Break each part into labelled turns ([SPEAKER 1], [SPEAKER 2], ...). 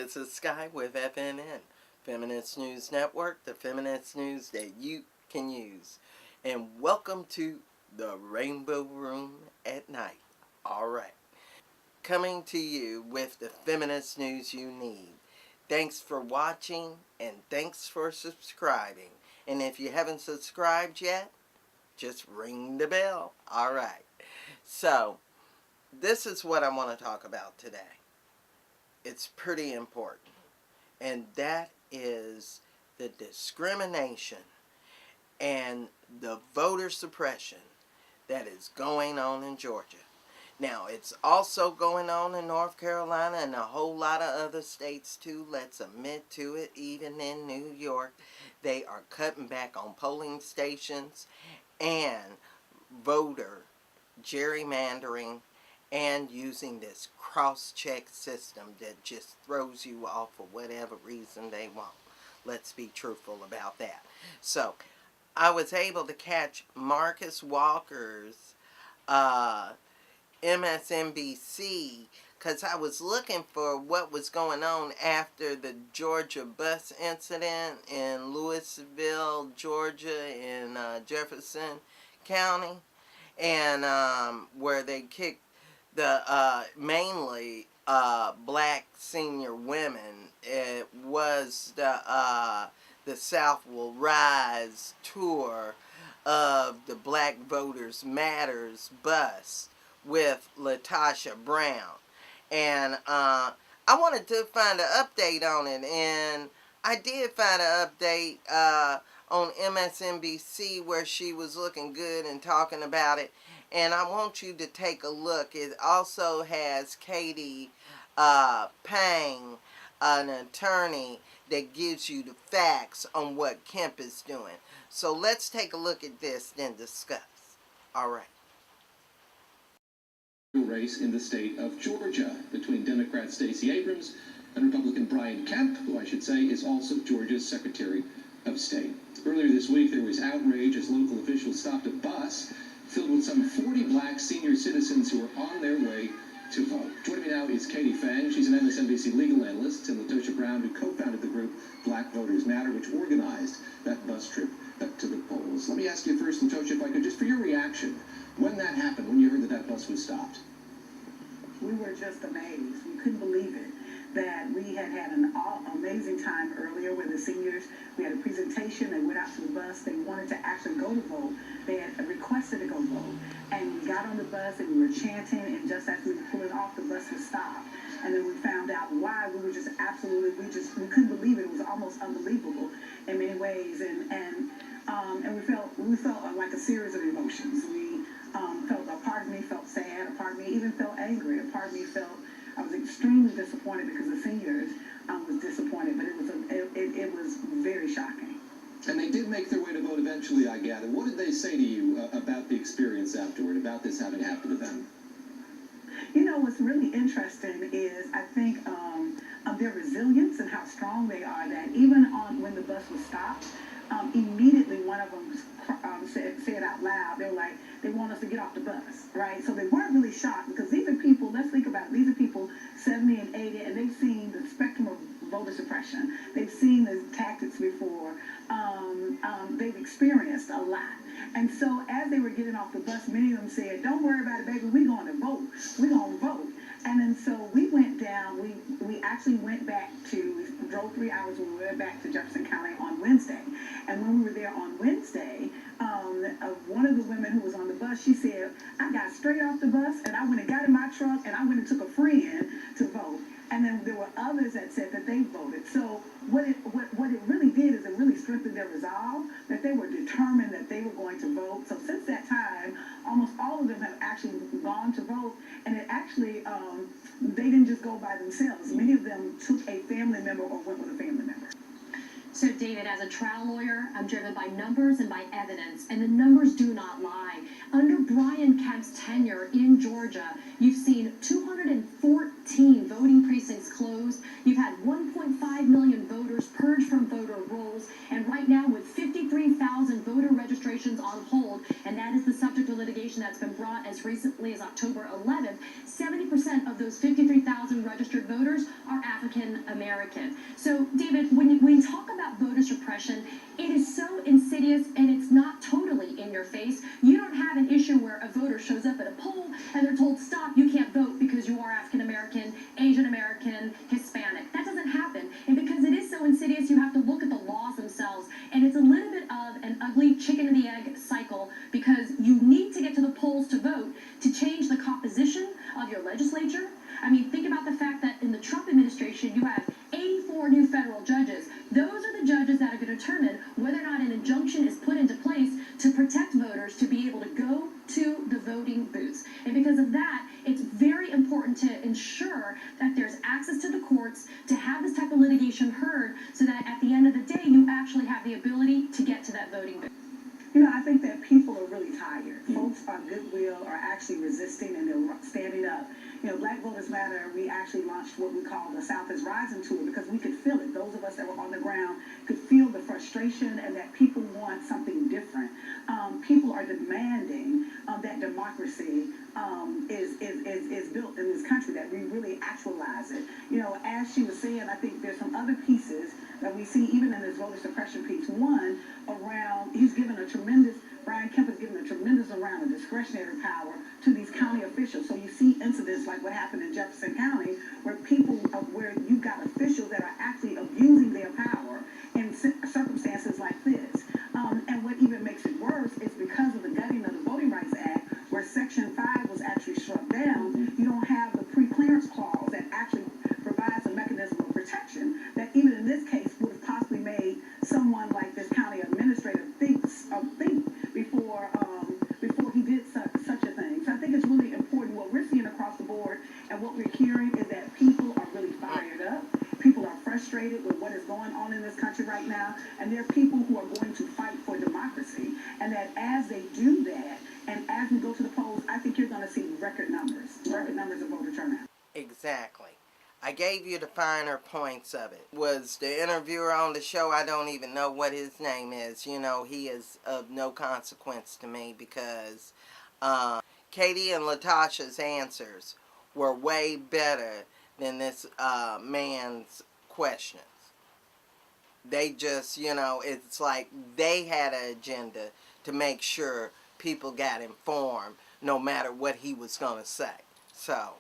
[SPEAKER 1] This is Skye with FNN, Feminist News Network, the feminist news that you can use. And welcome to the Rainbow Room at night. Alright. Coming to you with the feminist news you need. Thanks for watching and thanks for subscribing. And if you haven't subscribed yet, just ring the bell. Alright. So, this is what I want to talk about today. It's pretty important, and that is the discrimination and the voter suppression that is going on in Georgia. Now, it's also going on in North Carolina and a whole lot of other states too. Let's admit to it. Even in New York, they are cutting back on polling stations and voter gerrymandering and using this cross-check system that just throws you off for whatever reason they want. Let's be truthful about that. So, I was able to catch Marcus Walker's MSNBC because I was looking for what was going on after the Georgia bus incident in Louisville, Georgia, in Jefferson County, and where they kicked the mainly black senior women. It was the South Will Rise tour of the Black Voters Matters bus with Latasha Brown. And I wanted to find an update on it, and I did find an update on MSNBC where she was looking good and talking about it. And I want you to take a look. It also has Katie Pang, an attorney that gives you the facts on what Kemp is doing. So let's take a look at this, then discuss. All right.
[SPEAKER 2] Race in the state of Georgia between Democrat Stacey Abrams and Republican Brian Kemp, who I should say is also Georgia's Secretary of State. Earlier this week, there was outrage as local officials stopped a bus filled with some 40 black senior citizens who were on their way to vote. Joining me now is Katie Fang. She's an MSNBC legal analyst, and Latasha Brown, who co-founded the group Black Voters Matter, which organized that bus trip to the polls. Let me ask you first, Latasha, if I could, just for your reaction, when that happened, when you heard that that bus was stopped.
[SPEAKER 3] We were just amazed. We couldn't believe it. That we had an amazing time earlier with the seniors. We had a presentation. They went out to the bus. They wanted to actually go to vote. They had requested to go vote. And we got on the bus and we were chanting, and just as we were pulling off, the bus was stopped. And then we found out why. We were just absolutely, we couldn't believe it. It was almost unbelievable in many ways. And we felt like a series of emotions. We felt, a part of me felt sad, a part of me even felt angry, a part of me felt, I was extremely disappointed because the seniors was disappointed, but it was very shocking.
[SPEAKER 2] And they did make their way to vote eventually, I gather. What did they say to you about the experience afterward, about this having happened to them?
[SPEAKER 3] You know, what's really interesting is, I think, their resilience and how strong they are, that even when the bus was stopped, immediately one of them said out loud, they were like, they want us to get off the bus, right? So they weren't really shocked, because these are people, let's think about it, these are people 70 and 80, and they've seen the spectrum of voter suppression. They've seen the tactics before. They've experienced a lot. And so as they were getting off the bus, many of them said, don't worry about it, baby, we're going to vote. We're going to vote. And then so we went down, we actually went back we drove 3 hours when we went back to Jefferson County on Wednesday. And when we were there on Wednesday, one of the women who was on the bus, she said, I got straight off the bus and I went and got in my truck and I went and took a friend to vote. And then there were others that said that they voted. So what it really did is it really strengthened their resolve, that they were determined that they were going to vote. So since that time, almost all of them have actually gone to vote. And it actually, they didn't just go by themselves. Many of them took a family member or went with a family member.
[SPEAKER 4] So, David, as a trial lawyer, I'm driven by numbers and by evidence, and the numbers do not lie. Under Brian Kemp's tenure in Georgia, you've seen 214 voting precincts closed. You've had 1.5 million voters purged from voter rolls, and right now with 53,000 voter registrations on hold, and that is the subject of litigation that's been brought as recently as October 11th, 70% of those 53,000 registered voters are African African American. So, David, when we talk about voter suppression, it is so insidious and it's not totally in your face. You don't have an issue where a voter shows up at a poll and they're told, stop, you can't vote because you are African American, Asian American, Hispanic. That doesn't happen. And because it is so insidious, you have to look at the laws themselves. And it's a little bit of an ugly chicken and the egg cycle, because you need to get to the polls to vote to change the composition of your legislature. I mean, think about the fact that in the Trump administration, you have 84 new federal judges. Those are the judges that are going to determine whether or not an injunction is put into place to protect voters to be able to go to the voting booths. And because of that, it's very important to ensure that there's access to the courts to have this type of litigation heard, so that at the end of the day, you actually have the ability to get to that voting booth.
[SPEAKER 3] You know, I think that people are really tired. Folks on goodwill are actually resisting and they're standing up. You know, Black Voters Matter, we actually launched what we call the South is Rising tour because we could feel it. Those of us that were on the ground could feel the frustration and that people want something different. People are demanding that democracy is built in this country, that we really actualize it. You know, as she was saying, I think there's some other pieces that we see even in this voter suppression piece. One, around, Brian Kemp has given a tremendous amount of discretionary power to these county officials. So you see incidents like what happened in Jefferson County, where you've got officials that are actually abusing their power in circumstances like this. And what even makes it worse is because of the gutting of the Voting Rights Act, where Section 5 was actually struck down, you don't have the pre-clearance clause that actually provides a mechanism of protection that even in this case would have possibly made someone like this county administrator think before he did such a thing. So I think it's really important. What we're seeing across the board and what we're hearing is that people are really fired up. People are frustrated with what is going on in this country right now, and there are people who are going to fight for democracy. And that as they do that, and as we go to the polls, I think you're going to see record numbers of voter turnout.
[SPEAKER 1] Exactly. I gave you the finer points of it. Was the interviewer on the show? I don't even know what his name is. You know, he is of no consequence to me because Katie and Latasha's answers were way better than this man's questions. They just, you know, it's like they had an agenda to make sure people got informed no matter what he was going to say. So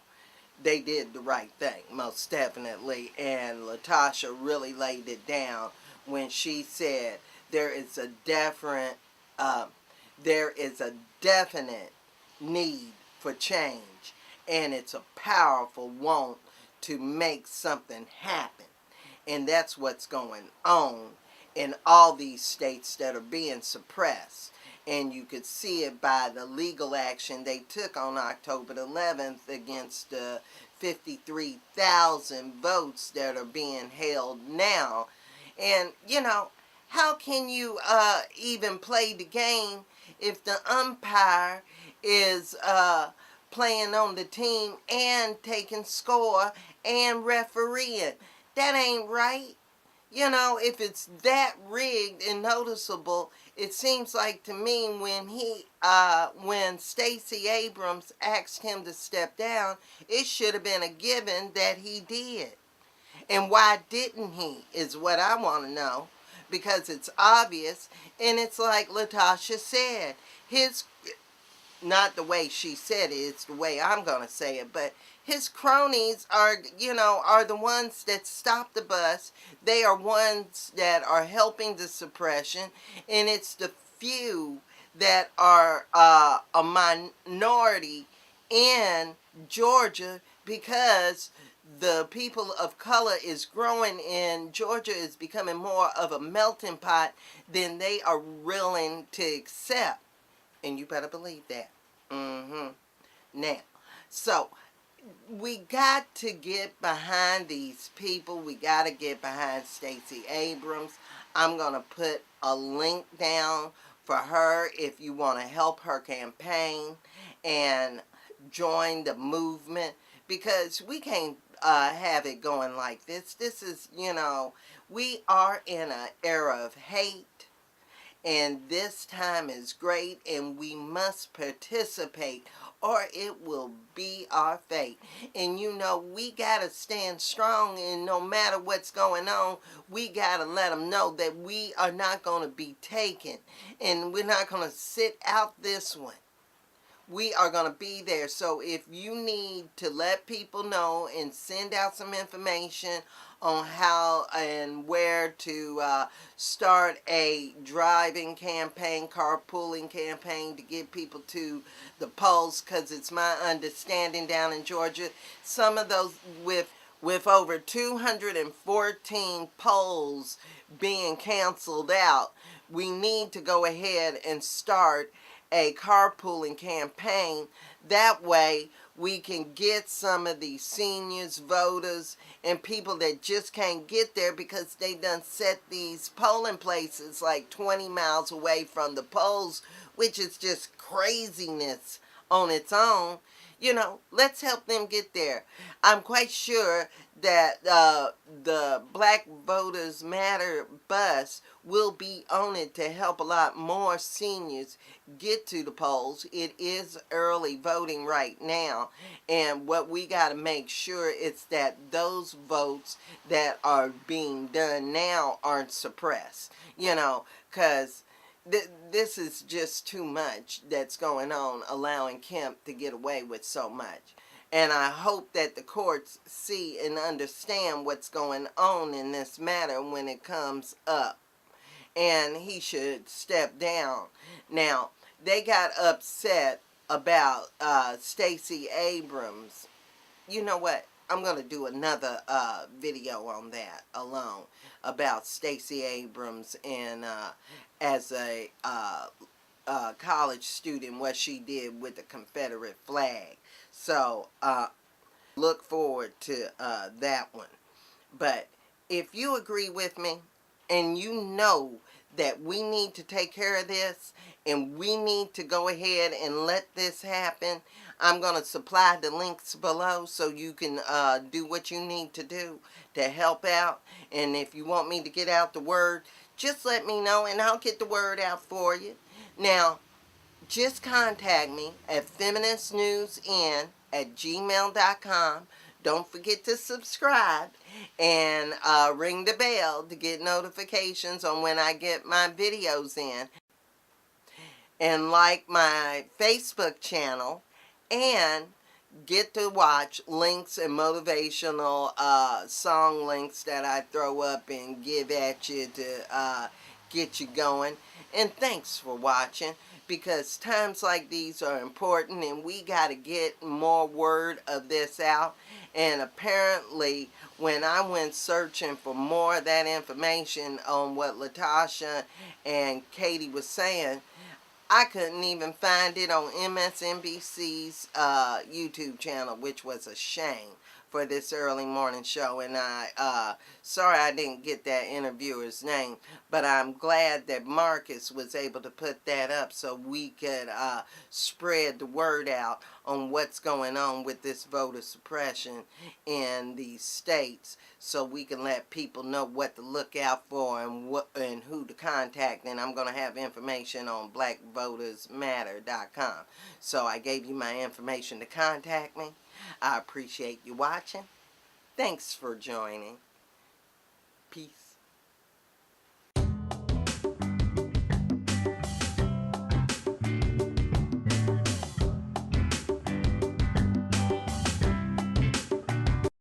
[SPEAKER 1] they did the right thing, most definitely. And Latasha really laid it down when she said there is a definite need for change, and it's a powerful want to make something happen. And that's what's going on in all these states that are being suppressed. And you could see it by the legal action they took on October 11th against the 53,000 votes that are being held now. And, you know, how can you even play the game if the umpire is playing on the team and taking score and refereeing? That ain't right. You know, if it's that rigged and noticeable, it seems like to me when Stacey Abrams asked him to step down, it should have been a given that he did. And why didn't he is what I want to know, because it's obvious. And it's like Latasha said, not the way she said it, it's the way I'm going to say it, but his cronies are the ones that stop the bus. They are ones that are helping the suppression, and it's the few that are a minority in Georgia, because the people of color is growing in Georgia, is becoming more of a melting pot than they are willing to accept. And you better believe that. Now, so we got to get behind these people. We got to get behind Stacey Abrams. I'm going to put a link down for her if you want to help her campaign and join the movement, because we can't have it going like this. This is, we are in an era of hate. And this time is great, and we must participate or it will be our fate. And you know, we got to stand strong, and no matter what's going on, we got to let them know that we are not going to be taken, and we're not going to sit out this one. We are going to be there. So if you need to let people know and send out some information on how and where to start a driving campaign, carpooling campaign to get people to the polls, because it's my understanding down in Georgia, some of those with over 214 polls being canceled out, we need to go ahead and start a carpooling campaign. That way we can get some of these seniors, voters, and people that just can't get there because they done set these polling places like 20 miles away from the polls, which is just craziness on its own. You know, let's help them get there. I'm quite sure that the Black Voters Matter bus will be on it to help a lot more seniors get to the polls. It is early voting right now, and what we got to make sure is that those votes that are being done now aren't suppressed, you know, because this is just too much that's going on, allowing Kemp to get away with so much. And I hope that the courts see and understand what's going on in this matter when it comes up. And he should step down. Now, they got upset about Stacey Abrams. You know what? I'm going to do another video on that alone, about Stacey Abrams and as a college student, what she did with the Confederate flag. So look forward to that one. But if you agree with me and you know that we need to take care of this and we need to go ahead and let this happen, I'm going to supply the links below so you can do what you need to do to help out. And if you want me to get out the word, just let me know and I'll get the word out for you. Now, just contact me at FeministNewsN@gmail.com. Don't forget to subscribe and ring the bell to get notifications on when I get my videos in. And like my Facebook channel, and get to watch links and motivational song links that I throw up and give at you to get you going. And thanks for watching, because times like these are important and we got to get more word of this out. And apparently when I went searching for more of that information on what Latasha and Katie was saying, I couldn't even find it on MSNBC's YouTube channel, which was a shame for this early morning show. And sorry I didn't get that interviewer's name, but I'm glad that Marcus was able to put that up so we could spread the word out on what's going on with this voter suppression in these states, so we can let people know what to look out for and who to contact. And I'm going to have information on blackvotersmatter.com. So I gave you my information to contact me. I appreciate you watching. Thanks for joining. Peace.